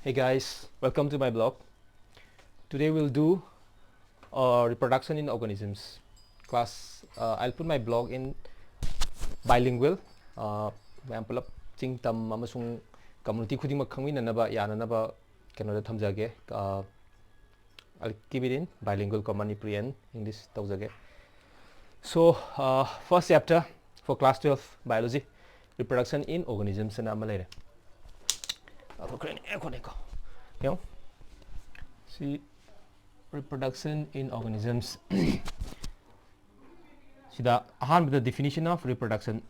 Hey guys, welcome to my blog. Today we'll do reproduction in organisms. I'll put my blog in bilingual. Mayam pulap ching tam amasung community khuding makhangminanaba yananaba kanoda thamjage. I'll keep it in bilingual ko Manipuri and English tawjage. So first chapter for class 12 biology, reproduction in organisms na amalere. See, reproduction in organisms. See the definition of reproduction.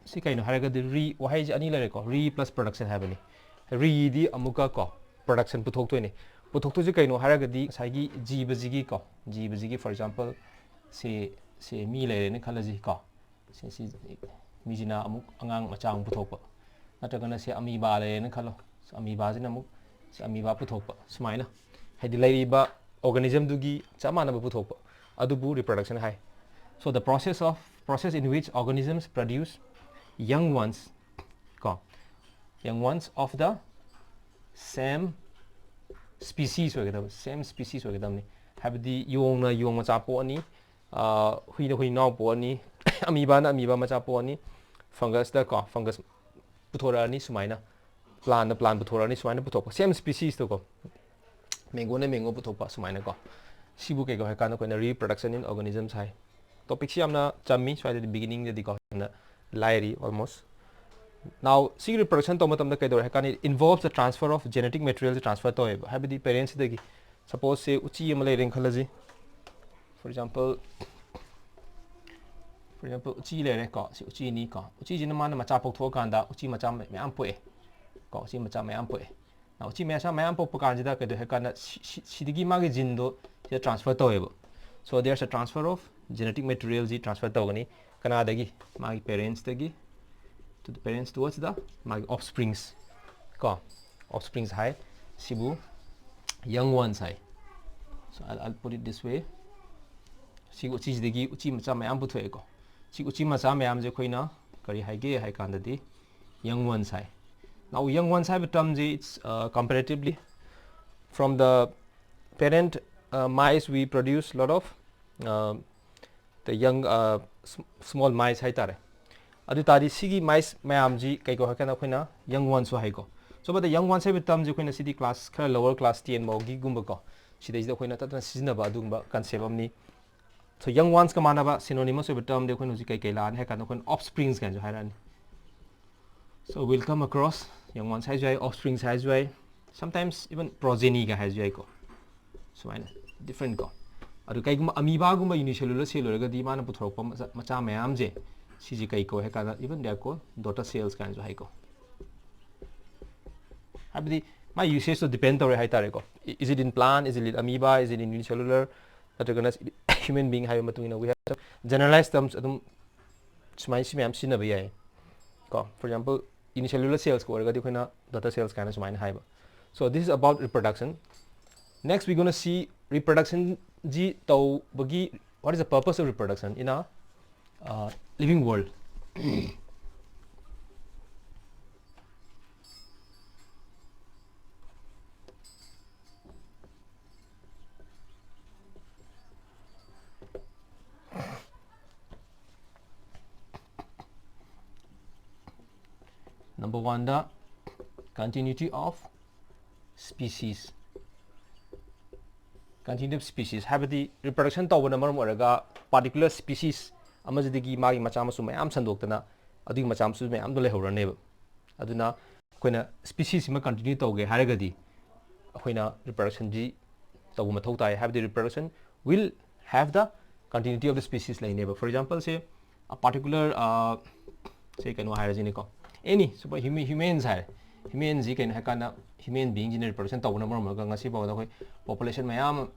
See kaino haragadi re wahai ani lare ko re plus production habani. Re di amuka ko production puthokto ni. Puthokto je kaino haragadi saigi jibajigi ko. Jibajigi for example se mi lare ne khalaji ko. Se mi jina amuk angang machang puthokpa. Natagana se amoeba lare ne khalo. Amoeba jina amuk se amoeba puthokpa. Sumaina. Haidi lairiba organism dugi chamanaba puthokpa. Adubu reproduction hai. So the process in which organisms produce young ones of the same species ni habdi yong macha po ani hui naw po ani amoeba na amoeba macha po ani fungus puthora ni sumaina plant puthora ni sumaina puthokpa same species to ko mango na mango puthokpa sumaina ko sibu ke ko ha kana ko na reproduction in organisms hai topic si amna chammi so at the beginning the ko na lairi almost. Now see reproduction to matam da kai dor ha kan it involves the transfer of genetic material transfer to have the parents dagi suppose say uchi amale ring khalaji for example uchi le re ko si uchi ni ko uchi jina man macha pok tho kan da uchi macha me am poe ko uchi macha me am poe now uchi me am pok kan da kai dor ha kan si digi ma ge jin do transfer to so there's a transfer of genetic materials transfer to gani kana dagi my parents dagi to the parents towards the my offsprings ko offsprings high sibu young ones high. So I'll put it this way. Si uchi dagi uchi macha mayam puthoe ko si uchi macha mayam je khoina kari haige hai kan dadi young ones high. Now young ones have term je it's comparatively from the parent mice we produce lot of the young small mice hai tare adu tari sigi mice mayam ji kai ko hakana khoina young ones so hai ko so but the young ones have term je khoina city class khara lower class 10 mo gi gumba ko sidai da khoina tatna sizna ba adungba concept amni so young ones ka manaba synonymous of term de khoina ji kai la an hakana khon offsprings kan jo hairan so we'll come across young ones has jai offsprings has jai sometimes even progeny ga has jai ko so I different ko adu kai gum amoeba gum unicellular cell orga di mana puthorpa macha mayam je siji kai ko hekana even they are called daughter cells kan jo hai ko habdi my usage to depend on hai tare ko is it in plant is it in amoeba is it in unicellular that gonna human being hai matungina we have generalized terms adum smai si mayam sin na ba yai ko for example unicellular cells ko orga di khoina daughter cells kind of smai hai ba so this is about reproduction. Next we're going to see reproduction ji tau bagi what is the purpose of reproduction in a living world. Number one, the continuity of species. Continuity of species have the reproduction to one more particular species amazidigi magi machamasu mayam sandoktana adu machamsu mayam do lehorane aduna koina species ma continue to ge haragadi koina reproduction ji to mathau tai have the reproduction will have the continuity of the species like neighbor. For example say a particular say kan harajini ko any super humans hai humans ji kan hakana human being in reproduction to na more ngasi ba da population mayam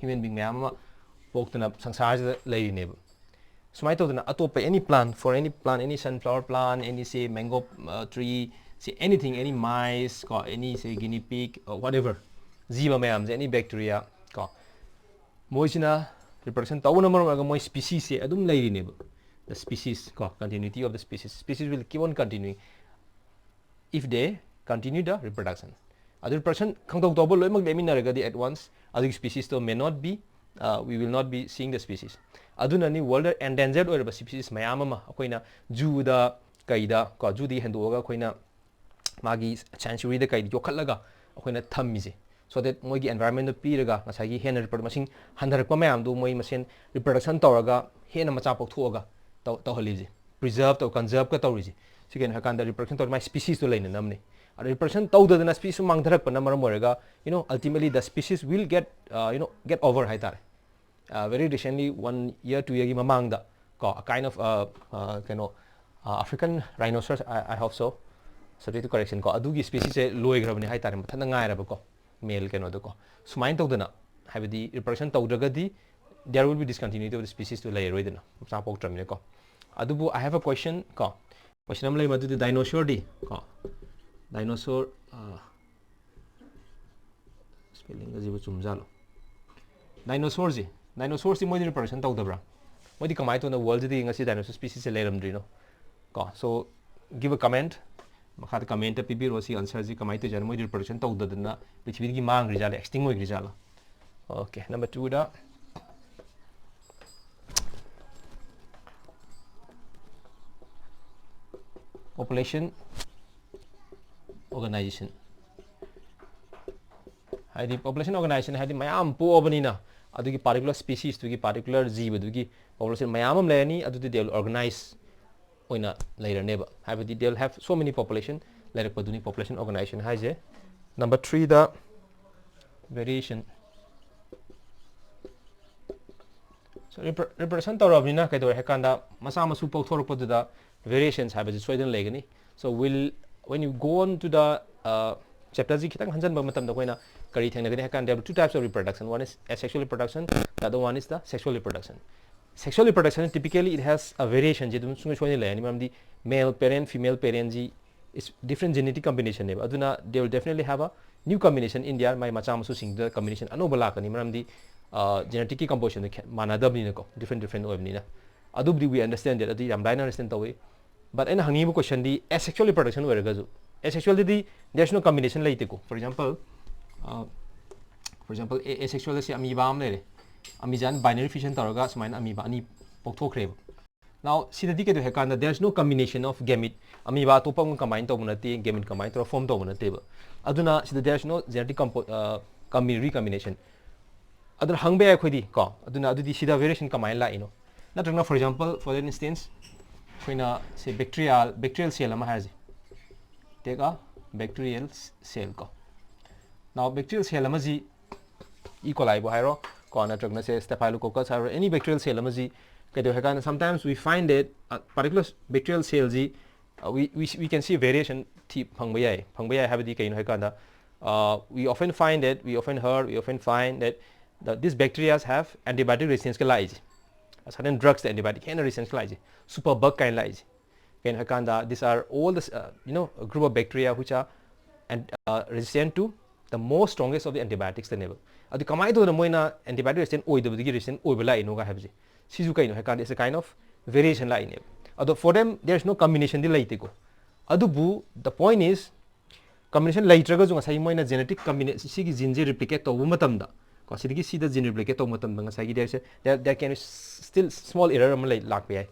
human being mayam poktana sangsar ja lai ne sumai to na atop any plant any sunflower plant any say mango tree say anything any mice ko any say guinea pig or whatever jiba mayam any bacteria ko moisina reproduction to na more mo species se adum lai ne the species ko continuity of the species will keep on continuing if they continue the reproduction. reproduction khangdok tobo loimak leminaragadi at once adu species to may not be we will not be seeing the species aduna ni world endangered or species mayam ama akoina zoo da kaida ko zoo di hendoga akoina magi sanctuary da kai yokhalaga akoina thammise so that moi gi environment piraga masagi hen reproduction handarak pa mayam do moi masen reproduction toraga hena macha pokhthoga to haliji preserve to conserve ka tawriji sigen hakanda reproduction to my species to leina namne reproduction tawdadana species mangdarak pa namar moraga ultimately the species will get get over haitare very recently 1 year 2 year gi mamangda ko a kind of African rhinoceros I hope so subject to correction ko adugi species e loi grabani haitare mathana ngai raba ko male do ko sumain tawdana habidi reproduction tawdragadi there will be discontinuity of the species to lay roidana sa pok tramine ko adubu I have a question ko question am lay madu dinosaur di ko dinosaur spelling ga jibu chumjalo dinosaur ji dinosaurs moi reproduction tawdabra moi di kamai to na world di ngasi dinosaur species e leramdri no ko so give a comment makha comment ta pibi rosi answer ji kamai to jan moi reproduction tawdadana prithvi gi mang rijala extinct moi rijala okay number 2 da population organization haidi population organization haidi mayam po abanina adugi particular species tugi particular jiba dugi population mayam am leni adudi they will organize oina later neba haidi they will have so many population later paduni population organization haije number 3 the variation so reproduction torabina kai do hekanda masa masu pokthorok paduda variations haibasi soidan legani so when you go on to the chapter ji kitang hanjan ba matam da koina kari thengna gani hakan there are two types of reproduction one is asexual reproduction the other one is the sexual reproduction sexual reproduction typically it has a variation je dum sungai soini lani mamdi male parent female parent ji is different genetic combination ne aduna they will definitely have a new combination in their my macham su sing the combination anobala kani mamdi genetic composition manadabni ne ko different oibni na adubdi we understand that adi am dine understand tawi but in hangibu question di asexual reproduction weragazu asexual di there's no combination laite ko for example asexual se amoeba am lere amijan binary fission taraga sumain amoeba ani pokthokre now sidadi ke do hekanda there's no combination of gamete amoeba to pang combine to bunati gamete combine to form to bunate ba aduna sida there's no genetic recombination aduna hangbe ai khodi ko aduna adudi sida variation combine la ino natrangna for example for instance koina say bacterial cell ama haji take a bacterial cell ko now bacterial cell ama ji E. coli bo hairo ko natrangna say staphylococcus or any bacterial cell ama ji kedo hakan sometimes we find that a particular bacterial cell ji we can see variation thi phangbai have the kaino hakanda we often find that these bacteria have antibiotic resistance ke lai certain drugs the antibiotic can resistance lai superbug kind lai ken hakanda these are all this a group of bacteria which are resistant to the most strongest of the antibiotics the level adu kamai to moina antibiotic resistant oidabudi resistant oibala ino ga habji sizu kaino hakanda is a kind of variation lai ne adu for them there is no combination di laite ko adu bu the point is combination laitraga junga sai moina genetic combination sigi gene je replicate to matam da ko sidigi sida gene replicate to matam da sai there can still small error am lai lak pai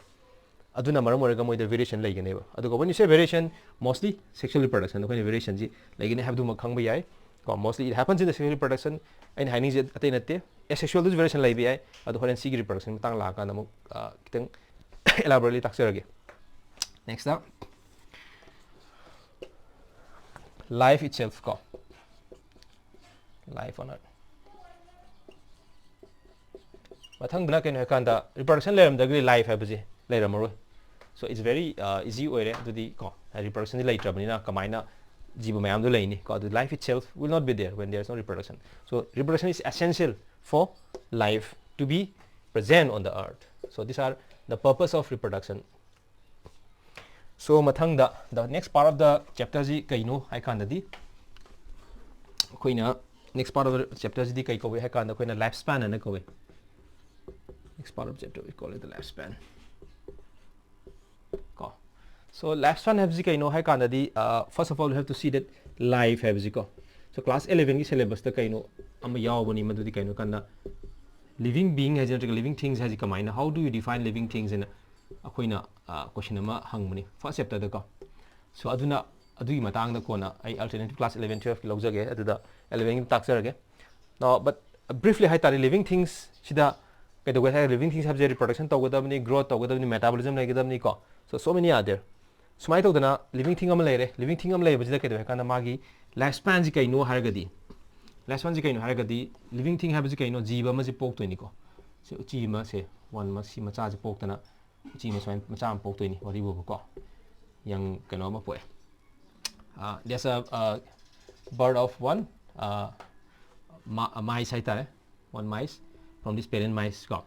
aduna maram oraga moi the variation lai gane ba adu ko when you say variation mostly sexual reproduction ko variation ji lai gane have du ma khang ba yai ko mostly it happens in the sexual reproduction and hiding je atai natte asexual variation lai ba yai adu horen sig reproduction tang la ka na mu kitang elaborately taksirage next up life itself ko life on earth mathang bna ken hakanda reproduction leram dagri life habaji leramaro so it's very easy oire adudi ko reproduction di laitrabani na kamaina jiba mayam do laini ko the life itself will not be there when there is no reproduction so reproduction is essential for life to be present on the earth so these are the purpose of reproduction so mathang da the next part of the chapter ji kaino haikanda di koina next part of the chapter ji di kai ko haikanda koina lifespan ana ko next part of chapter we call it the lifespan ko so lifespan have ji kaino haikanda di first of all we have to see that life have ji ko So class 11 ki syllabus ta kaino ama yawbani madudi kaino kana living being has living things has kamaina how do you define living things in akoina question ama hangmani first chapter da ko so aduna adui matang da kona ai alternative class 11 12 ki lojage aduda 11 ki taksarage now but briefly hai tari living things sida kaido ga living things have reproduction togodabni growth togodabni metabolism legadabni ko so many are there sumai todana living thing am lere living thing am lere bajida kaido kana magi lifespan ji kaino haragadi lifespan ji kaino haragadi living thing have ji kaino jiba ma ji pok toini ko so chi ma se one ma si ma cha ji pok tana chi ma swain ma cha am pok toini wari bo ko yang kaino ma poe there's a bird of one mice hai tare one mice from this parent mice ko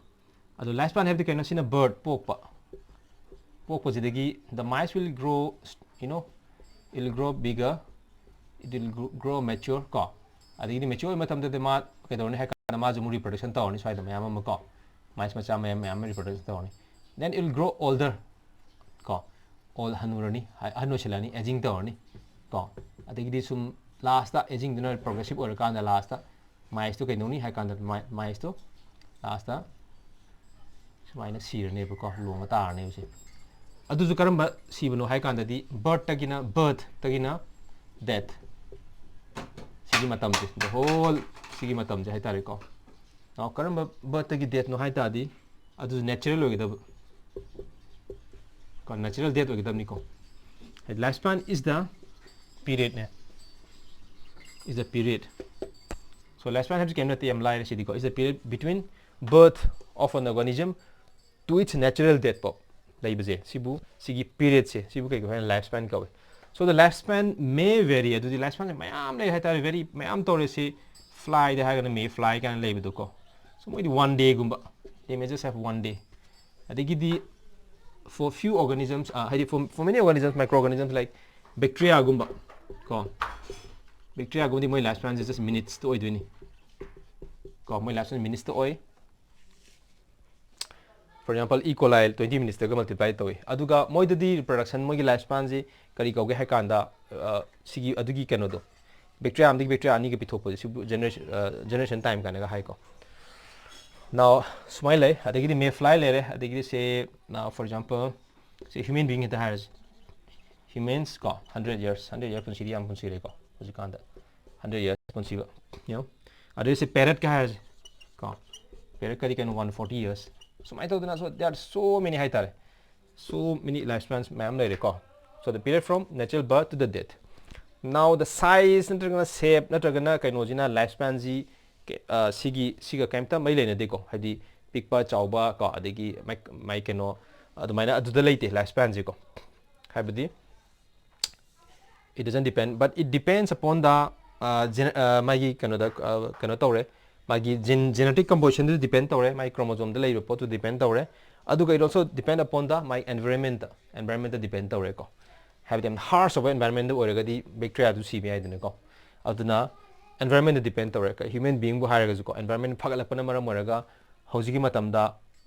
ado lifespan have the kaino sina bird pok positively the mice will grow it will grow bigger it will grow mature ko adigi mature matam de ma kedorne ha kana ma jumu reproduction tawni swai da mayam ma ko mice macha mayam reproduction tawni then it will grow older ko all hanurani hanu chelani aging tawni ko adigi di sum last ta aging dinner progressive or kana last ta mice to kedoni ha kana mice to last ta swai na sirne ko longa tar ne usi aduju karamba sibano hai kanda di birth tagina death sigi matam je the whole sigi matam je hai tare ko now karamba birth tagi death no hai ta di adu natural ogida ko natural death ogida ni ko lifespan is the period ne is the period so lifespan has came at the am line sidi ko is the period between birth of an organism to its natural death pop laibaje sibu sigi period se sibu kai ko lifespan ko so the lifespan may vary adu the lifespan mayam lai hai tare very mayam tore se fly the ha may fly kan laibu ko so moi 1 day gumba they may just have 1 day adigi di for few organisms for many organisms microorganisms like bacteria gumba ko bacteria gumdi moi lifespan is just minutes to oiduni ko moi lifespan minutes to oi for example E. coli 20 minutes to multiply to aduga moi the reproduction moi lifespan ji kari ko ge ha kanda sigi adugi kano do bacteria amdi bacteria ani ge pithopo generation time kana ga hai ko now smile adigi may fly lere adigi say now for example say human being it has humans ko 100 years pun siri am pun siri ko uji kanda 100 years pun siwa adigi say parrot ka has ko parrot kari kan 140 years so my thought so there are so many high tare so many lifespans ma'am lai ko so the period from natural birth to the death now the size natragana shape natragana kaino jina lifespan ji siga kaimta mai lena de ko hadi pikpa chauba ko adegi mai keno adumaina aduda leite lifespan ji ko habadi it doesn't depend but it depends upon the magi kano tore magi genetic composition to depend tore my chromosome the layer to depend tore aduga it also depend upon the my environment depend tore ko have them harsh of environment orega di bacteria to cbi dine ko aduna environment depend tore ka human being bu haraga ko environment phagalapana maram oraga hojigi matam da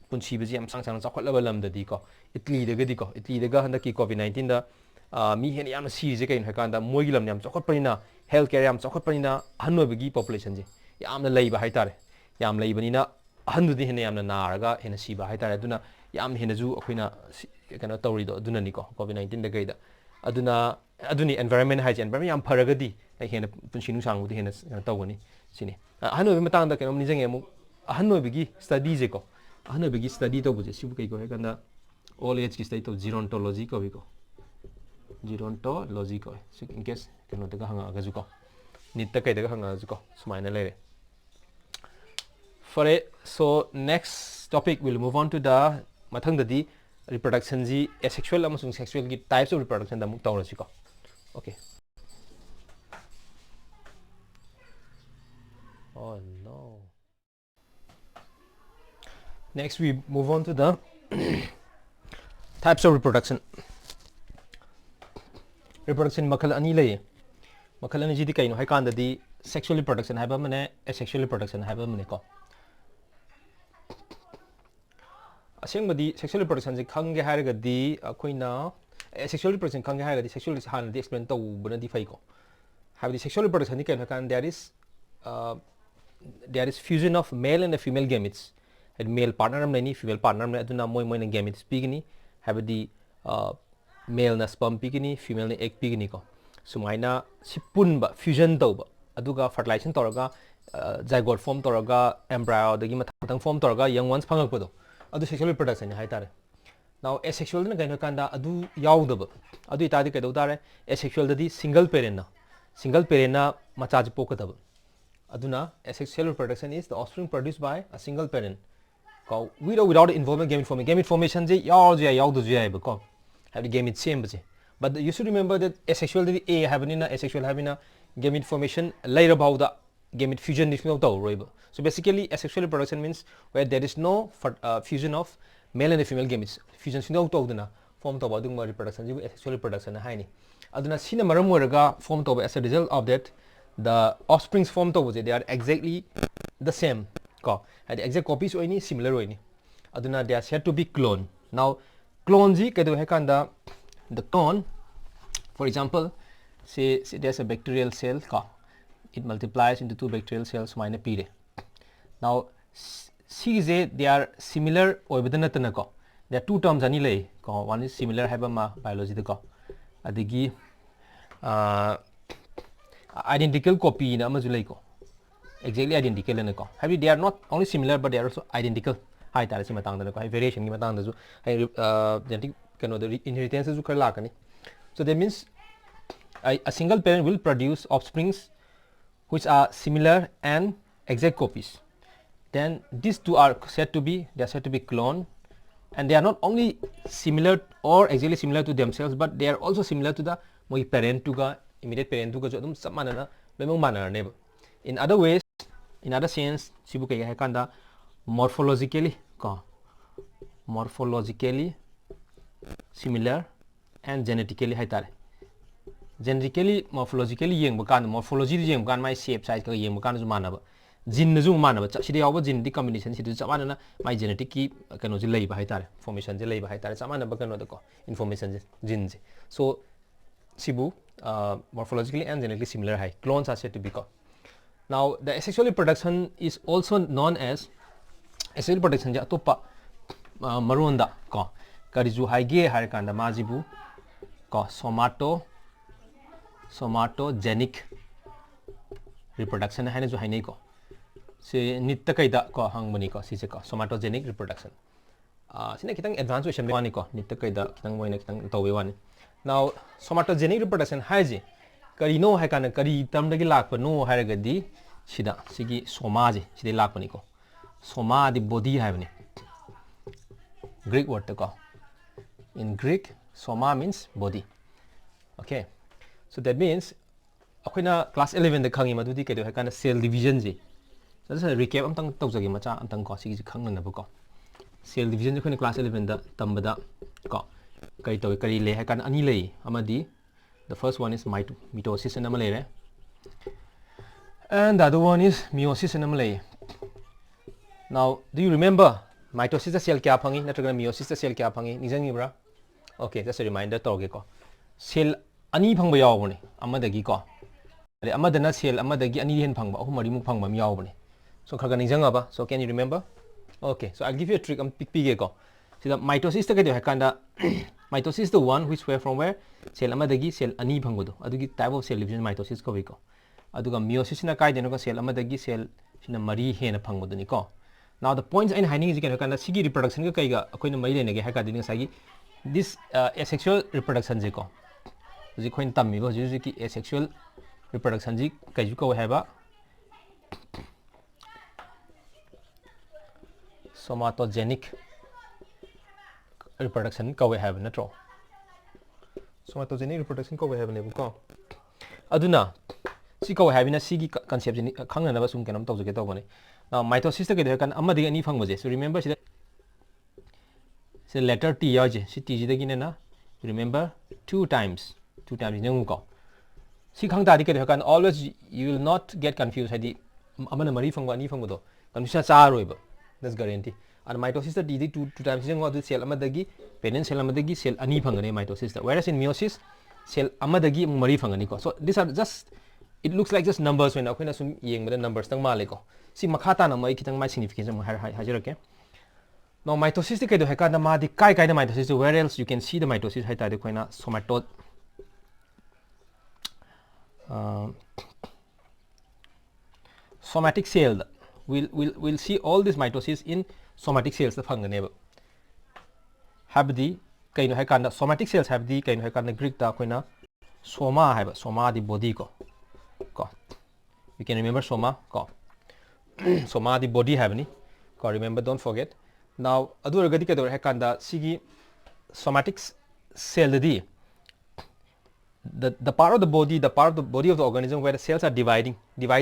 punchi bi am sang chakhotlaba lam da di ko Italy daga handa ki covid 19 da mi hen yam series ke in hakanda mogi lam yam chakhot panina healthcare yam chakhot panina hanobigi population ji yamna leiba haitare yam leibanina ahandu hena yamna naraga hena siba haitare aduna yam hena ju akhina kana tawri do aduna ni ko covid 19 da gaida aduni environment hygiene environment yam faragadi hena punsinu sangudi hena tawani sini ahanobi matang da kenom nijenge mu ahanobigi study je ko ahanobigi study to buje sibu kai ko kana all age ki study to gerontology ko bi ko gerontology ko in case keno daga hanga ga ju ko nit ta kai daga hanga ju ko sumaina lere for it so next topic we'll move on to the mathang da di reproduction ji asexual amasung sexual ki types of reproduction da muk tawra ko okay oh no next we move on to the types of reproduction makhal ani lay makhal ani ji di kaino hai kan da di sexual reproduction haiba mane asexual reproduction haiba mane ko asengmadi sexual reproduction ji khange hairaga di akoina sexual reproduction khange hairaga di sexual hana di explain to bana di fai ko have the sexual reproduction ni kaino kan there is fusion of male and female gametes, and male partner amni female partner amni aduna moi na gametes pigini have the male na sperm pigini female na egg pigini ko sumaina sipunba fusion tauba aduga fertilization toraga zygote form toraga embryo dagi mathang form toraga young ones phangakpado adu sexual reproduction ni haitare. Now asexual na kaino kanda adu yaudaba adu itadi kaido tare asexual dadi single parent na macha pokadaba aduna asexual reproduction is the offspring produced by a single parent ko without involvement gamete formation je yaudu je ko have the gamete same je. But you should remember that asexual dadi a having asexual having a gamete formation later about the gamete fusion is not roiba. So basically asexual reproduction means where there is no fusion of male and female gametes fusion sino to form to badung reproduction ji asexual reproduction haini aduna sina maram moraga form to as a result of that the offsprings form to they are exactly the same ko and the exact copies oini similar oini aduna they are said to be clone. Now clone ji kedo hekanda the clone, for example, say there's a bacterial cell ko it multiplies into 2 bacterial cells minus pire. Now see they are similar oibadana ko there are 2 terms ani lay ko one is similar have ma biology ko adigi identical copy na amazulay ko exactly identical na ko have they are not only similar but they are also identical hai tare si matang da ko hai variation ki matang da ju hai genetic kano the inheritance ju kar la kani. So that means a single parent will produce offsprings which are similar and exact copies. Then these two are said to be clone, and they are not only similar or exactly similar to themselves, but they are also similar to the moi parent to ga immediate parent to ga jo dum samana na lemong manner ne. In other ways, in other sense sibu kay hakanda morphologically similar and genetically haitare. Genetically morphologically yeng bukan morphology yeng bukan my shape size ka yeng bukan ju manaba gene ju manaba sidi yawa gene di combination sidi chamana na my genetic ki kano ji lei ba haitare formation ji lei ba haitare chamana ba kano da ko information gene ji. So sibu morphologically and genetically similar hai clones are said to be ko. Now the asexual reproduction is also known as asexual reproduction ja topa maronda ko kari ju haige har kanda majibu ko somatogenic reproduction haina ju hainai ko se nitta kaida ko hangbani ko sise ko somatogenic reproduction sina kitang advanced version wani ko nitta kaida kitang moina kitang towe wani. Now somatogenic reproduction haiji kari no hai kana kari term dagi lakpa no hairagadi sida sigi soma ji sida lakpani ko soma the body haibani Greek word ko in Greek soma means body. Okay, so that means akoina class 11 da khangi madudi kedo hakana cell division ji so this is a recap amtang tawjagi macha amtang ko sigi khangna na ko cell division akoina class 11 da tambada ko kai toy kari le hakana ani lei amadi the first one is mitosis and amale and the other one is meiosis and amale. Now do you remember mitosis da cell kya phangi natraga meiosis da cell kya phangi nijangi bra? Okay, just a reminder toge ko cell ani phangba yawbani amadagi ko amadana cell amadagi ani hen phangba ahum mari muk phangba yawbani so khaga ningjanga ba. So can you remember? Okay, so I'll give you a trick pige ko sida mitosis ta kedo hakanda mitosis is the one which were from where cell amadagi cell ani phangbodo adugi type of cell division mitosis ko ko aduga meiosis na kai deno ko cell amadagi cell sina mari hena phangbodo ni ko. Now the points in hiding is hakanda sigi reproduction ka kai ga akoina mai lene ge hakadi ni sagi this asexual reproduction ji ko ji khoin tammi go ji ki asexual reproduction ji kai ju ko heba somatogenic reproduction ko have na tro somatogenic reproduction ko have ne ko aduna si ko have na sigi concept ni khangna na ba sum kenam tawje ke tawbani. Now mitosis ta ke de kan amadi ani phangbo je so remember sida letter T yaje si T ji de na remember two times nang ko si khang ta di ke de kan always you will not get confused hadi amana mari phangba ani phangbo do confusion cha roiba that's guarantee. And mitosis the D two times nang do cell amadagi parent cell amadagi cell ani phangane mitosis whereas in meiosis cell amadagi mari phangani ko. So these are just it looks like just numbers when akhoi na sum yeng bada numbers tang male ko si makha ta na mai kitang mai significance mo hajarake now mitosis ti kaido heka na ma di kai da mitosis where else you can see the mitosis hai ta de khoina somatic cell we'll see all this mitosis in somatic cells the phangane have the kaino hai kan somatic cells have the kaino hai kan Greek ta khoina soma hai ba soma the body ko you can remember soma ko soma the body have ni ko remember don't forget now adu agadi ka dor hai kan da sigi somatic cell the part of the body of the organism where the cells are divide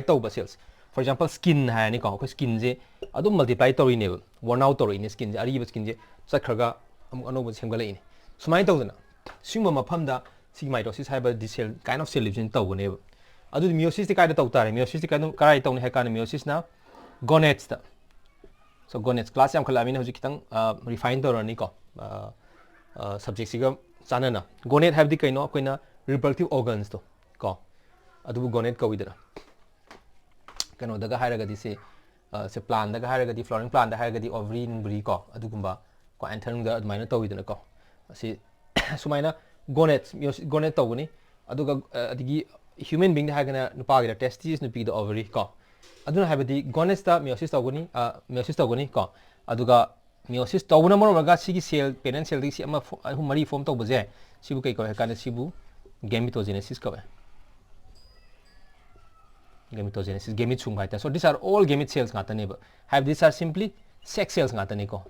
to cells for example skin hai ni ko skin je adu multiply to ne worn out to ne skin je ari skin je sakhaga ano bu semgala ni sumai to na singma mafam da sig mitosis haiba the cell kind of cell division to ne adu meiosis ti kai da to tare meiosis ti kai no karai to ne hai kan meiosis na gonads da so gonads class yam khala amina hoji kitang refine to rani ko subject siga chanana gonad have the kaino koina reproductive organs to ko adu gonad ko widara kano daga hairaga di se plant daga hairaga di flowering plant daga hairaga di ovary nungri ko adu gumba ko anther da admaina to widana ko si sumaina gonad to guni adu ga adigi human being daga na nupa ga testes nupi the ovary ko aduna have the gonads ta meiosis to guni ko adu ga meiosis to guna maro ga sigi cell parent cell di si ama mari form to baje sibu kai ko kana sibu gametogenesis ko gametogenesis gamete sung bhaita so these are all gamete cells ngata ne have these are simply sex cells ngata ne ko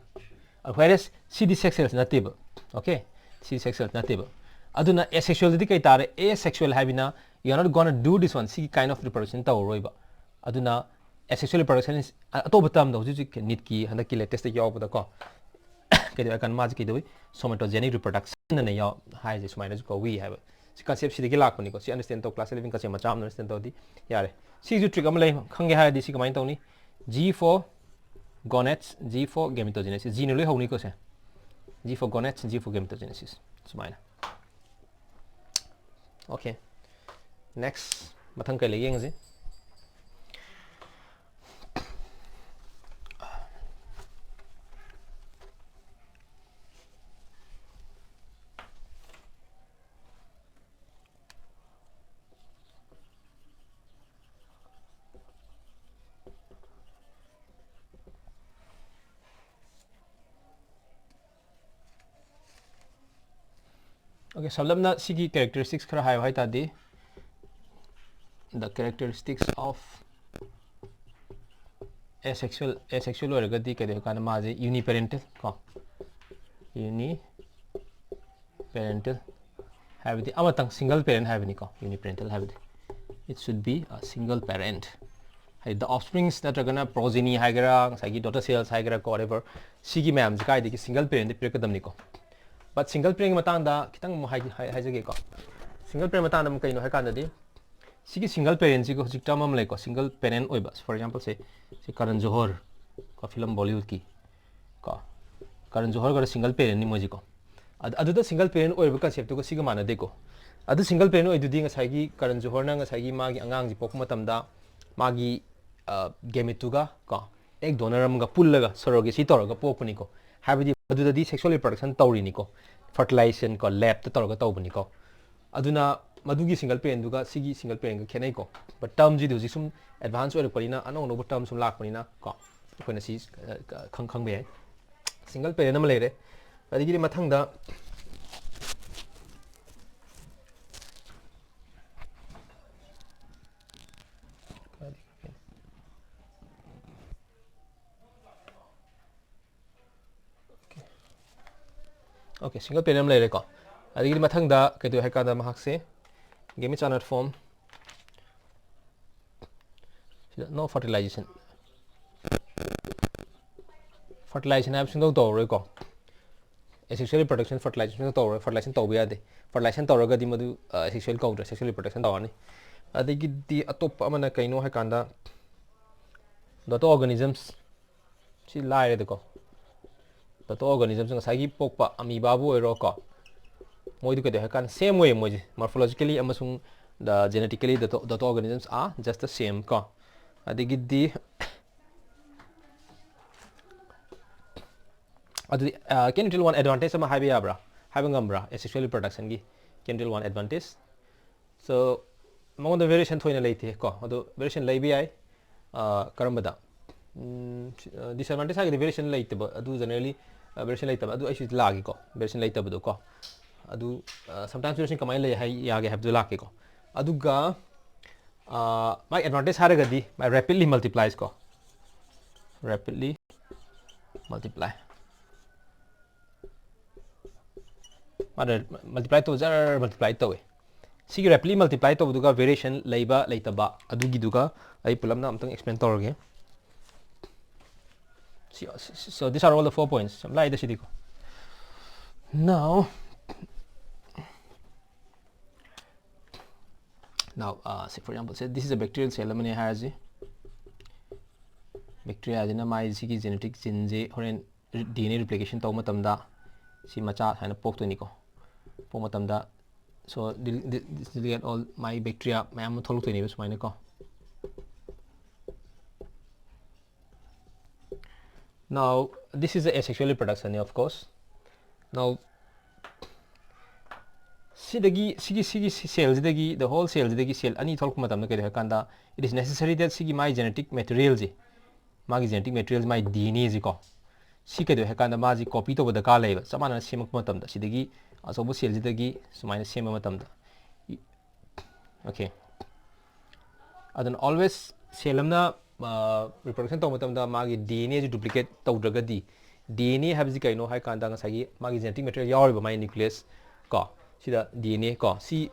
whereas cd sex cells not table okay cd sex cells not table aduna asexual di kai tare asexual havina you are not going to do this one see kind of reproduction ta roiba aduna asexual reproduction is atoba tam do ji nit ki handa ki latest yaw bada ko ke de kan ma ji ki do somatogenic reproduction ne yaw hai je sumaina ko we have si concept si de lak ni ko si understand to class 11 ka se ma cham understand to di yare si ju trick am lai khange ha di si kamain to ni g for gonads g for gametogenesis g ne loi honi ko se g for gonads g for gametogenesis sumaina okay next mathang kai le yeng ji okay sablamna sigi characteristics khara hai ta di the characteristics of asexual or gadi ke de kana ma je uniparental ko uniparental have the amatang single parent have ni ko uniparental have it should be a single parent the offsprings that are gonna progeny hagera sagi daughter cells hagera whatever sigi ma'am ji kai de single parent pe kadam ni ko but single parent matang da kitang mo hai jage ko single parent matang da kai no hai kan da di sigi single parent ji ko hojik tamam lai ko single parent oi bas for example say Karan Johar ko film Bollywood ki ko Karan Johar ga single parent ni moji ko adu da single parent oi ba concept ko siga mana de ko adu single parent oi du di nga sai gi Karan Johar na nga sai gi ma gi angang ji pok matam da ma gi gametuga ko ek donor am ga pullaga surrogacy toroga pokuni ko habidi adu di sexual reproduction tawri ni ko fertilization ko lab ta toroga tawbani ko aduna madugi single parent duga sigi single parent ga khenai ko but term ji du ji sum advance oi parina ano no term sum lak parina ko ko na si khang be single parent am lere adigi mathang da okay single parent lere ko adigi mathang da ke do heka da mahak se gamete channel form no fertilization have single to ro ko asexual reproduction fertilization to ro fertilization to biya de fertilization to ro ga di madu asexual ko sexual reproduction to ani adigi di atop amana kaino heka da the organisms si lai de ko the organisms nga sagi pokpa amoeba bu ero ko moi du ke de kan same way moi morphologically amasung the genetically the organisms are just the same ko adigi can you tell one advantage ama haiba yabra haiba ngambra asexual reproduction gi can you tell one advantage so among the variation thoina leite ko adu variation leibi ai karambada disadvantage ha variation leite ba adu generally variation leite ba adu ai lagi ko variation leite ba ko adu sometimes variation kamai lei hai yage have to lagi ko aduga my advantage haragadi my rapidly multiplies ko rapidly multiply multiply to jar multiply to sigi rapidly multiply to duga variation leiba leitaba adugi duga ai pulamna amtang explain torge so these are all the 4 points samlai da sidiko now say for example say this is a bacterial cell amane has bacteria jina mai sigi genetic gene horen DNA replication to matamda si macha haina pok to ni ko po matamda so this get all my bacteria mayam tholuk to ni bes maina ko now this is the asexual reproduction of course now sigi cells dagi the whole cells dagi cell ani tholuk matamda ke kanda it is necessary that sigi my genetic material ji magi genetic materials my DNA ji ko si ke kanda maji copy to the ka leba samana semak matamda sidagi asobu cell ji dagi sumaina sema matamda okay adan always cellamna reproduction to matamda magi DNA ji duplicate to dragadi DNA have ji kaino hai kanda ngasagi magi genetic material yawriba my nucleus ko sida DNA ko si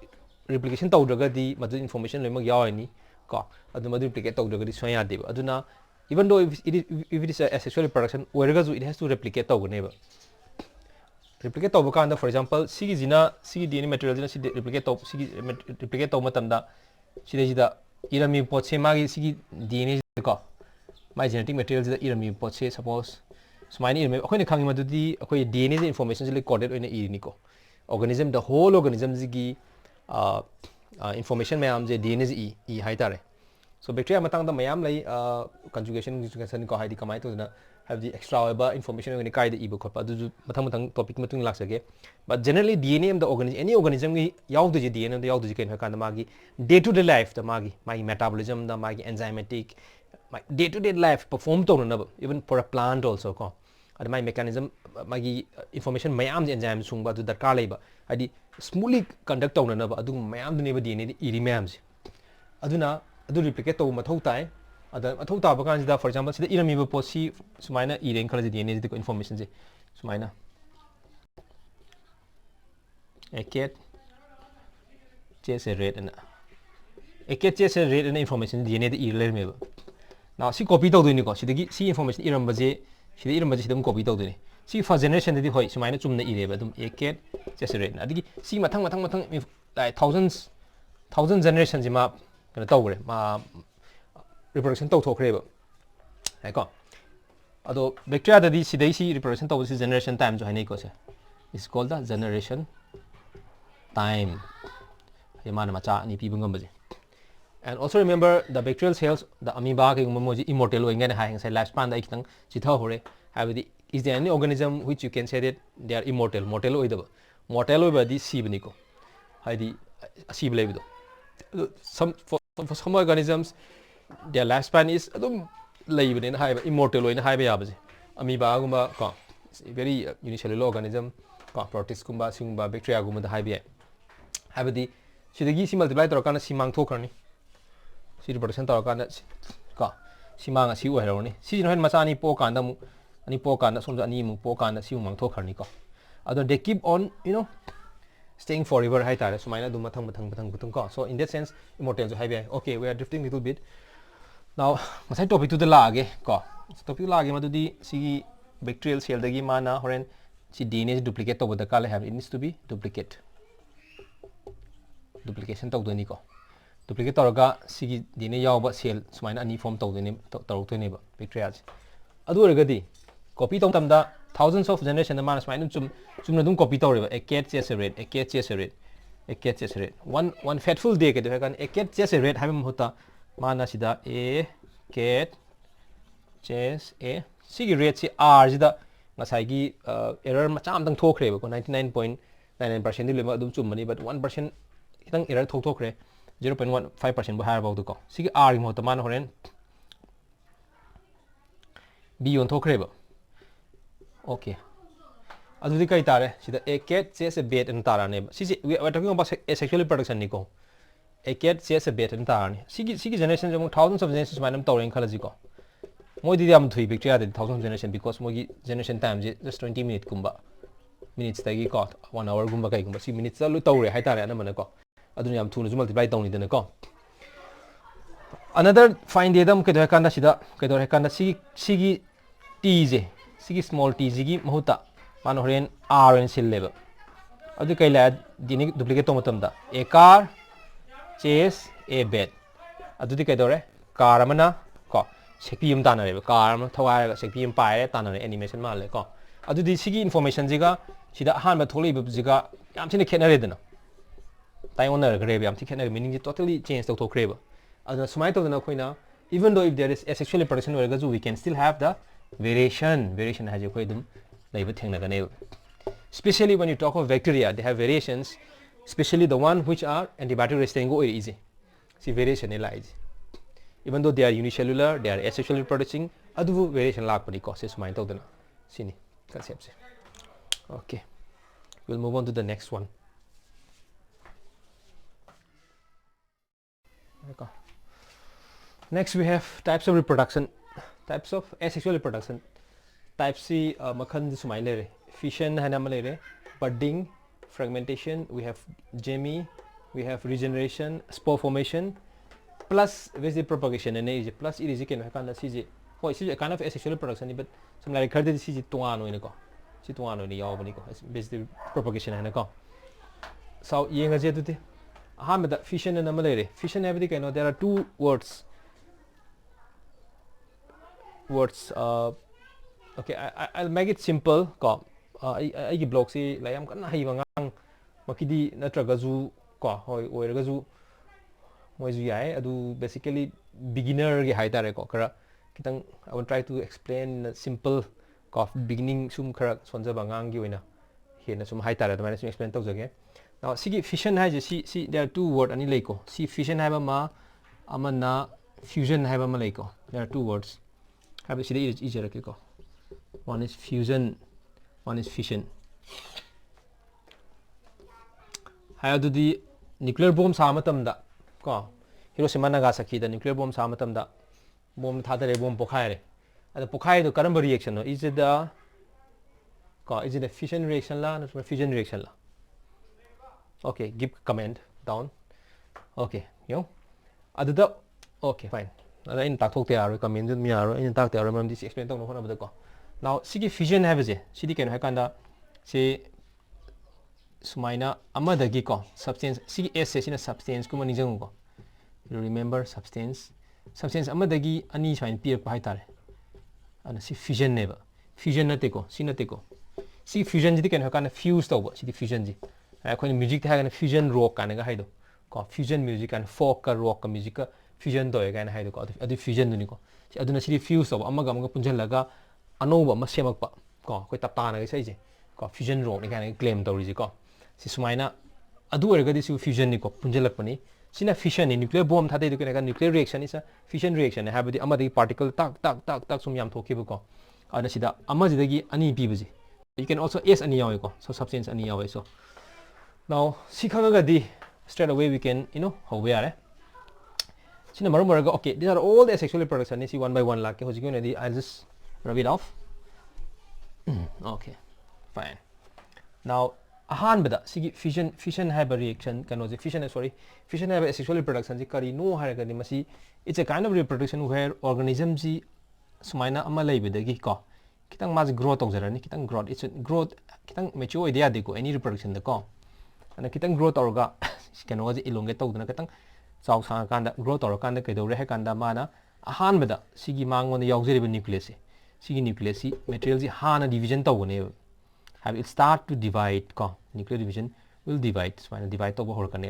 replication to dragadi madu information lemak yawani ko adu madu duplicate to dragadi soya deba aduna even though if it is a asexual reproduction wherever it has to replicate to neba replicate to kanda for example sigi jina sigi DNA material jina si replicate to matamda sida jida irami potse magi sigi DNA ko my genetic material jida irami potse suppose sumaini irami akhoi ne khangi madudi akhoi DNA information jile coded oina irini ko organism the whole organism jigi information mayam je DNA e haitare so bacteria matang da mayam lai conjugation ko haidi kamai to na have the extra information when kai the ebook khotpa du mathang topic matung laksage but generally DNA the organism any organism gi yaw du ji DNA the yaw du ji ken kan magi day to day life the magi my metabolism the magi enzymatic my day to day life perform to na even for a plant also ko and my mechanism magi information mayam enzyme sungba du darkar leiba hadi smoothly conduct to na adu mayam du ne DNA iri mayam ji aduna adu replicate to mathau tai ada mathau ta ba kan da for example sida irami ba posi sumaina iren khala ji DNA ji information ji sumaina a cat chase a red and a cat chase a red and information DNA the irle me ba now si copy to do ni ko sida gi si information iram ba je sida iram ba je sidam copy to do ni si first generation di hoi sumaina chumna ire ba dum a cat chase a red adigi si mathang like thousand generation ji ma kana tawre ma reproduction to thokre ba hai ko ado bacteria da di sidai si reproduction to si generation time jo hai nei ko se is called the generation time yamana macha ni pi bungam ba je and also remember the bacterial cells the amoeba ke moji immortal oi ngai hai sai lifespan da ikitang chitha hore have the is there any organism which you can say that they are immortal mortal oi da mortal oi ba di sibni ko hai di sib lebi do some for some organisms their lifespan is adum leibane na haiba immortal oina haiba yabaje amoeba gumba ko very unicellular organism ko protist gumba singumba bacteria gumba da haiba habadi sidagi si multiply tor kana si mang thokrani si reproduction tor kana ko si mang si oi haroni si no hen macha ni po kanda mu ani po kanda somja ani mu po kanda si mang thokrani ko adon they keep on staying forever hai tare sumaina du mathang ko so in that sense immortal jo hai okay we are drifting little bit now masai topic to the lage ko topic lage madudi sigi bacterial cell dagi mana horen si DNA duplicate to the kale have it needs to be duplication to do ni ko duplicate to ga sigi DNA yaw ba cell sumaina ani form to do ni to to ni ba bacteria adu regadi copy to tamda thousands of generation the man sumaina chumna dum copy to re ba a cat chase a red cat chest rate one fateful day ke do kan cat chest rate ha bam hota mana sida a cat chest a sigi rate si r sida ngasai gi error ma cham tang thokre ba ko 99.99% di lema dum chum mani but 1% itang error thokre 0.15% bo har ba du ko sigi r gi hota mana horen b on thokre ba okay adudi kai tare sida a cat chest a bed and tara ne we are talking about asexual reproduction ni ko a cat chest a bed and tara ni sigi generation jong thousands of generations manam tawren khalaji ko moi di am thui bacteria de thousands generation because moi generation time just 20 minutes kumba minutes tagi ko 1 hour gumba kai gumba si minutes lu tawre hai tare anamana ko aduni am thuna multiply tawni de ko another find edam ke do kanda sida ke do kanda sigi t sigi small t gi mahuta man horen r and sil level adu kai la dini duplicate to matam da a car chase a bed adu di kai dore car amana ko sekpi um tana le car am thawai ga sekpi um pai tana le animation ma le ko adu di sigi information jiga sida han ma tholi bu jiga yam thine khenare dana tai owner gre yam thine khenare meaning ji totally change to crave adu sumai to dana khoina even though if there is asexual reproduction where we can still have the variation has a dum especially when you talk of bacteria, they have variations, especially the one which are antibiotic resistant go easy. See variation easy. Even though they are unicellular, they are asexually reproducing, adu variation lag pani causes mind to dana. Sini concept. Okay, we'll move on to the next one. Next we have types of reproduction, types of asexual reproduction. Type C makhan sumai le fission hai na male budding, fragmentation, we have gemmy, we have regeneration, spore formation, plus vesicle propagation and age plus it is ken kan CG ho is kind of asexual reproduction but some like card CG tuano ni ko si tuano ni yaw ni ko vesicle propagation hai na ko so yenga je tu te aham da fission na male fission every kind there are two words okay, I'll make it simple ko ai blog si lai am kan hai wangang makidi natraga zu ko hoi oiraga zu moi zu yai adu basically beginner ge hai tare ko kara kitang I will try to explain simple ko beginning sum kara sonja bangang gi oina hena sum hai tare tamai sum explain tau jage now sigi fission hai je si there are two word ani lai ko si fission hai ba ma amana fusion hai ba ma lai ko there are two words have sida easier ke ko one is fusion, one is fission. How do the nuclear bomb samatam da? Ko Hiroshima Nagasaki the nuclear bomb samatam da bomb thadare bomb pokhai. And the pokhai do karamba reaction no is it the is it a fission reaction la not fusion reaction la? Okay, give comment down. Okay, yo. Adu the okay fine. Ada in tak thok te aro comment me aro in tak te aro mam this explain tong no hona ko. Now, sigi fission have je. Sidi ken hakanda se sumaina amadagi ko substance sigi S se sina substance kuma nijang ko. You remember substance amadagi ani chain pier pa haitare. Ana si fission neba. Fission nate ko sinate ko. Si fusion ji ken hakanda fuse to bo sidi fusion ji. Akoi music ta hakanda fusion rock kana ga haido. Ko fusion music and folk ka rock ka music ka fusion do ga na haido ko. Adu fusion ni ko. Si aduna sidi fuse to amaga punjal laga anova ma semak ko koi tapta na sai je ko fusion rock ni kan claim to ri ko si sumaina adu erga di su fusion ni ko punjalak pani sina fission ni nuclear bomb thade du kan nuclear reaction is a fission reaction ha badi amadi particle tak sum yam thoki bu ko ana sida amaji dagi ani pi buji you can also s ani yaw ko so substance ani yaw so now sikhaga ga di straight away we can how we are sina maru maru okay these are all the asexual reproduction is one by one la ke hoji ko di I'll just rub it off. Okay, fine. Now, ahanbada sigi fission have a reaction kano fission have a sexual reproduction ji kari no haraga ni masi it's a kind of reproduction where organisms ji sumaina ama laibedagi ko kitang mas growth ogjarani kitang growth it's a growth kitang mature idea de ko any reproduction de ko ana kitang growth orga kano ji elongate tawdana kitang chaw sa kanda growth orga kanda kedore he kanda mana ahanbada sigi mangon yaujeribe nucleus sigi nucleus material ji hana division tawne have it start to divide ko nuclear division will divide sumaina divide tawba horkane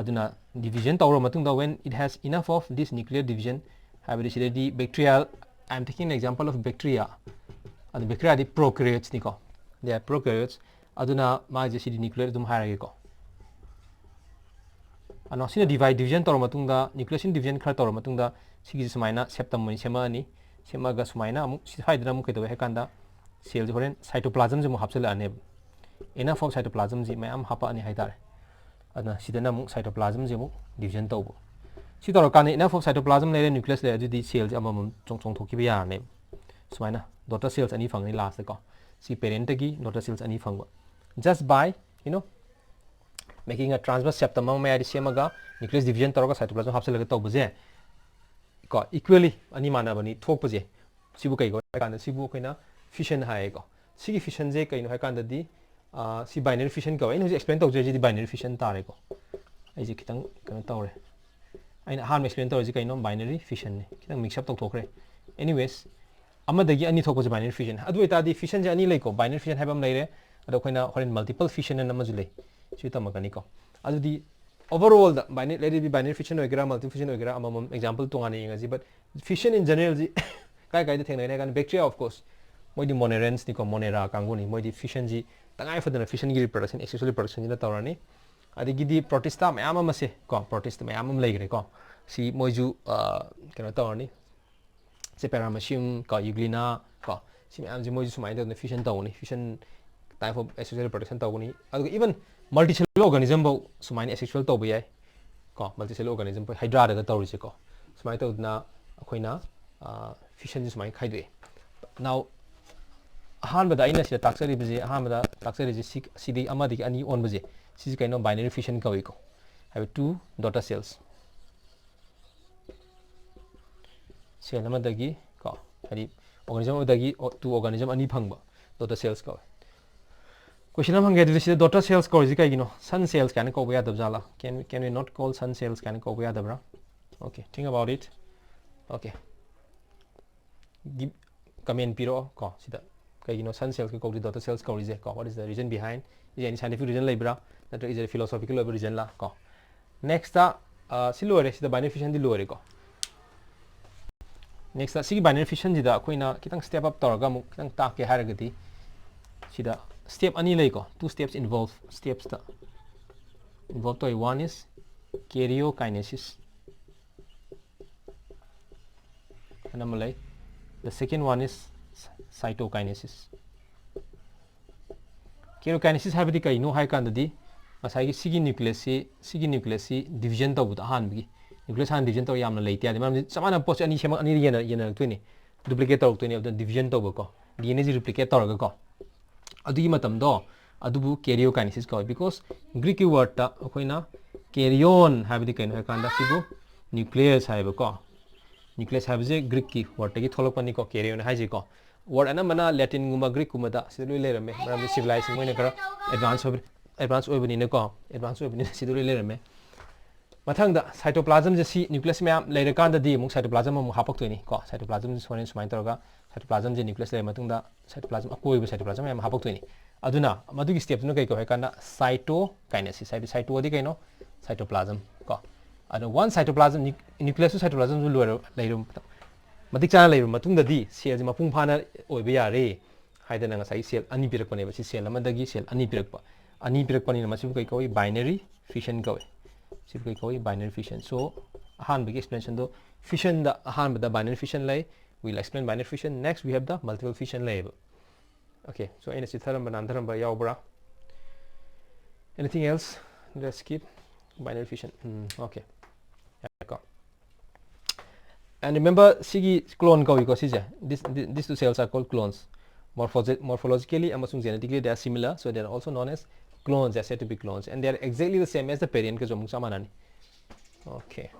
aduna division tawra matungda when it has enough of this nuclear division habidi sidadi bacterial I am taking an example of bacteria and bacteria di prokaryotes niko they are prokaryotes aduna ma je sidi nuclear dum harage ko ano sina divide division tawra matungda nucleation division khar tawra matungda sigi sumaina septum mani sema ani sema ga sumaina amu sihaidra mu kedo hekanda cell horen cytoplasm mu hapsela ane enough of cytoplasm ji mayam hapa ani haidare adna sidana mu cytoplasm ji mu division tawbo si tawra kan enough of cytoplasm le nucleus le adi cell ji amam chong thoki ba ya ne sumaina daughter cells ani phangni last ko si parent gi daughter cells ani phangba just by making a transverse septum ma adi semaga nucleus division tawra cytoplasm hapsela ga tawbo je ko equally ani mana bani thokpa je sibu kai go kan sibu koina fission hai ko sigi fission je kai no ha kan di si binary fission ko aina explain tau je di binary fission tare ko ai je kitang kan tawre aina han explain tau je kai no binary fission ne kitang mix up tau thokre anyways ama dagi ani thokpa je binary fission adu eta di fission je ani lei ko binary fission habam leire ado koina horin multiple fission na ma ju lei si ta makani ko adu di overall the binary let it be binary fission oigera multiple fission oigera amam example tongani ngaji but fission in general ji kai kai de theng ne kan bacteria of course moi di monerans ni ko monera kanguni moi di fission ji tangai fadana fission gi reproduction asexual reproduction ni tawrani adi gi di protista mayam ama se ko protista mayam am leigre ko si moi ju kena tawrani se paramecium ko euglena ko si mayam ji moi ju sumai de fission tawni fission type of asexual reproduction tawni adu even multicellular organism bo sumai asexual tawbi yai ko multicellular organism bo hydra da tawri se ko sumai tawna akoina fission ji sumai khaidwe now ahanbada ina sida taksari bije ahanbada taksari ji sidi amadi ani on bije sisi kaino binary fission kawi ko have two daughter cells cell amadagi ko hari organism odagi two organism ani phangba daughter cells kawi question am hange sida daughter cells ko ji kaigino sun cells kan ko ya dabjala can we not call sun cells kan ko ya dabra okay think about it okay give comment piro ko sida kaigino sun cells ko daughter cells ko je ko what is the reason behind is any scientific reason labra that is a philosophical reason la ko next silore sida binary fission di lore ko next sigi binary fission jida koina kitang step up tawraga mu kitang ta ke haragati sida step ani lei ko two steps involved steps ta involved to one is karyokinesis and the second one is cytokinesis karyokinesis habidi kai no hai kan di masai gi sigi nucleus si division taw da han bi nucleus han division taw yamna leiti adi mam samana post ani sema ani yena twini duplicate taw twini of the division taw ko dna ji replicate taw ga ko adu matam do adubu karyokinesis ko because greek word ta koina karyon habidi kai no kan da sibu nucleus hai ba ko nucleus have je greek ki word gi tholopani ko karyon hai je ko word ana mana latin guma greek guma da sidui le rame maram civilization moina kara advance oibani ne ko advance oibani sidui le rame mathang da cytoplasm je si nucleus me le kan da di mu cytoplasm mu hapak toini ko cytoplasm sonen sumain toroga cytoplasm je nucleus le matung da cytoplasm akoi bu cytoplasm me hapak toini aduna madu gi step no kai ko kana cytokinesis cyto di kai no cytoplasm ko adu one cytoplasm nucleus cytoplasm lu leirum matik chana leirum matung da di cell ji mapung phana oiba ya re haidana nga sai cell ani pirak pane ba si cell amadagi cell ani pirak pani na masibu kai koi binary fission koi sibu kai koi binary fission so ahan big explanation do fission da ahan da binary fission lai we'll explain binary fission next we have the multiple fission label okay so in a sitharam banandaram ba yaubra anything else let's skip binary fission okay and remember sigi clone ko because these two cells are called clones morphologically and genetically they are similar so they are also known as clones. They are said to be clones and they are exactly the same as the parent ke jomung samanani. Okay,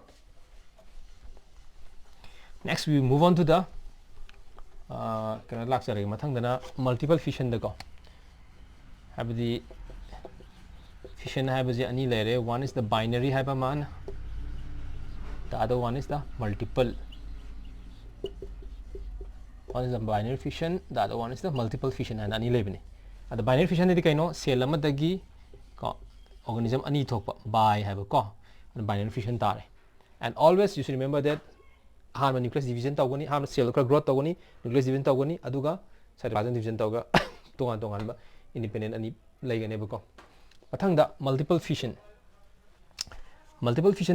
next we move on to the kana laksare mathang dana multiple fission da ko have the fission have je ani lere one is the binary have a man the other one is the multiple. One is the binary fission, the other one is the multiple fission and ani lebni. The binary fission idi kaino cell amadagi ko organism ani thokpa by have ko binary fission tare. And always you should remember that harma nucleus division tawgani harma cell growth tawgani nucleus division tawgani aduga cytoplasm division tawga tongan tongan ba independent ani laigane ba ko. Mathangda multiple fission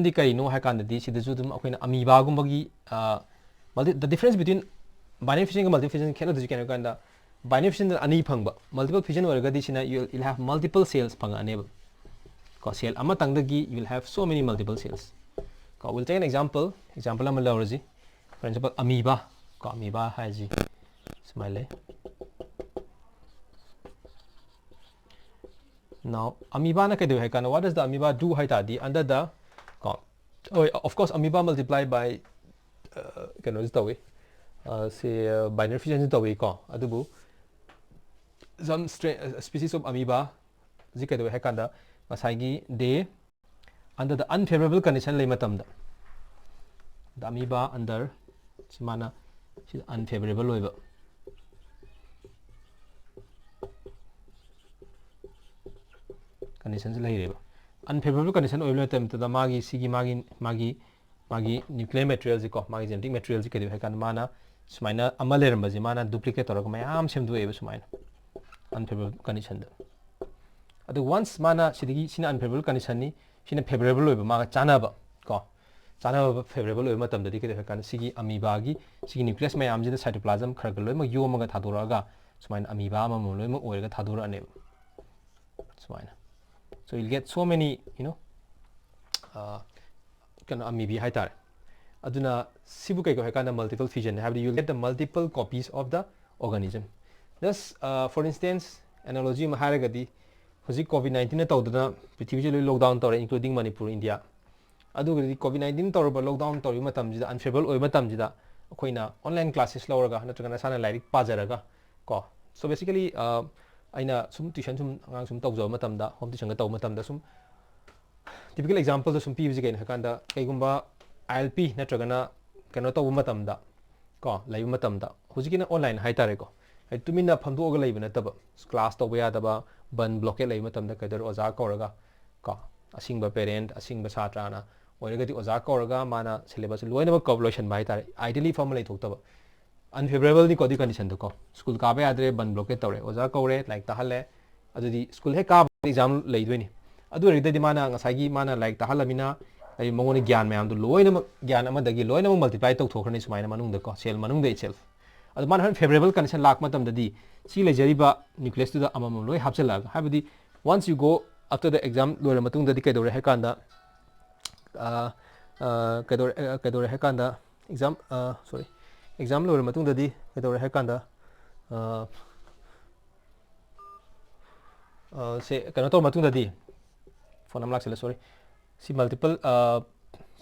di kari no ha kan di sidasu dum akoina amoeba gumbagi the difference between binary fission and multiple fission kena du kan kanda binary fission ani phangba multiple fission warga di sina you'll have multiple cells phanga enable ko cell ama tangdagi you will have so many multiple cells ko. We'll take an example am lawraji for example amoeba ko amoeba haji smile. Now amoeba na kaidu hai kana what does the amoeba do hai ta di under the of course amoeba multiply by kano is the way say binary fission is the way ko adubu some species of amoeba zikaidu hai kanda masagi they under the unfavorable condition lay matamda the amoeba under simana is unfavorable oiba conditions lay reba unfavorable condition oil tem to the magi sigi magi nuclear materials ko magi genetic materials ke hai kan mana sumaina amale ramba ji mana duplicate tor ko mayam sem du eba sumaina unfavorable condition da adu once mana sidigi sina unfavorable condition ni sina favorable oiba maga chana ba ko chana ba favorable oiba matam da di ke hai kan sigi amoeba gi sigi nucleus mayam ji da cytoplasm khar loi ma yo ma ga thadora ga sumaina amoeba ma mo loi ma oil ga thadora ne sumaina. So you'll get so many, kind of amoeba hai tare. Aduna sibu kai ko hai kana multiple fission. You'll get the multiple copies of the organism. Thus, for instance, analogy ma hara gadi, huzik COVID-19 na tawdana prithvi je lockdown tawre including Manipur, India. Adu gadi COVID-19 tawre ba lockdown tawre matam jida unfavorable oi matam jida akoina online classes lawraga natragana sana lairik pajaraga ko. So basically aina sum tuition sum angang sum tawjaw matamda home tuition ga taw matamda sum typical example da sum pi biji gain hakanda kaigumba ILP natragana kano taw matamda ko laibu matamda hujikina online haitare ko ai tumina phamdu ga laibu na taba class taw ya daba ban blockade laibu matamda kaidar oza koraga ko asingba parent asingba chatra na oiraga di oza koraga mana syllabus loina ba collaboration bai tare ideally formula thok unfavorable ni kodi condition ko school ka ba adre ban blockade tawre oza kore like tahalle adudi school he ka exam lei doini adu ri di mana ngasagi mana like tahalamina ai mongoni gyan mayam du loina gyan ama dagi loina multiply taw thokhrani sumaina manung da ko cell manung da itself adu man favorable condition lak matam dadi si lejariba nucleus tu da amam loi hapsela habidi once you go after the exam lora matung dadi kaidore he kanda kaidore he kanda exam sorry exam lawyer matung dadi kaidore hai kanda say kano to matung dadi phone am laksela sorry si multiple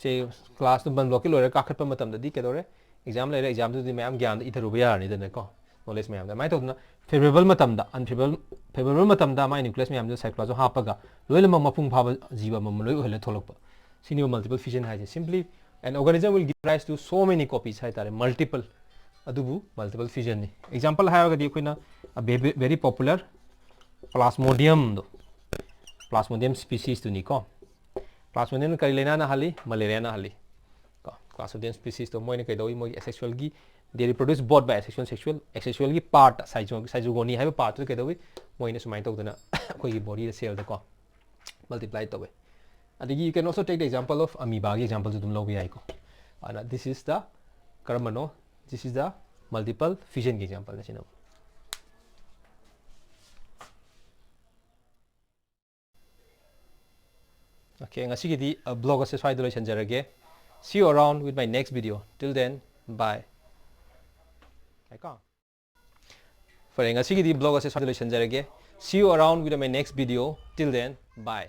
say class to ban block lawyer ka khat pa matam dadi kaidore exam lawyer exam tu di mayam gyan itharu ba yar ni da ko knowledge mayam da mai to na favorable matam da unfavorable matam da mai nucleus mayam da cytoplasm ha pa ga loile ma mapung pha ba jiba ma loi ohele tholok pa sini multiple fission hai simply an organism will give rise to so many copies hai tare multiple adubu multiple fission ni example hai ga di koina very popular plasmodium species tu ni ko plasmodium kari lena na hali malaria na hali ko plasmodium species to moi ne kai doi moi asexual gi they reproduce both by asexual gi part zygogony hai part tu kai doi moi ne sumai to dana koi gi body cell da ko multiply to we adigi you can also take the example of amoeba gi example tu dum lo bi ai ko ana this is the karamano this is the multiple fission gi example na chino okay ngasi gi di blog ase swai dolo chanjarage see you around with my next video till then bye aika for ngasi gi di blog ase swai dolo chanjarage see you around with my next video till then bye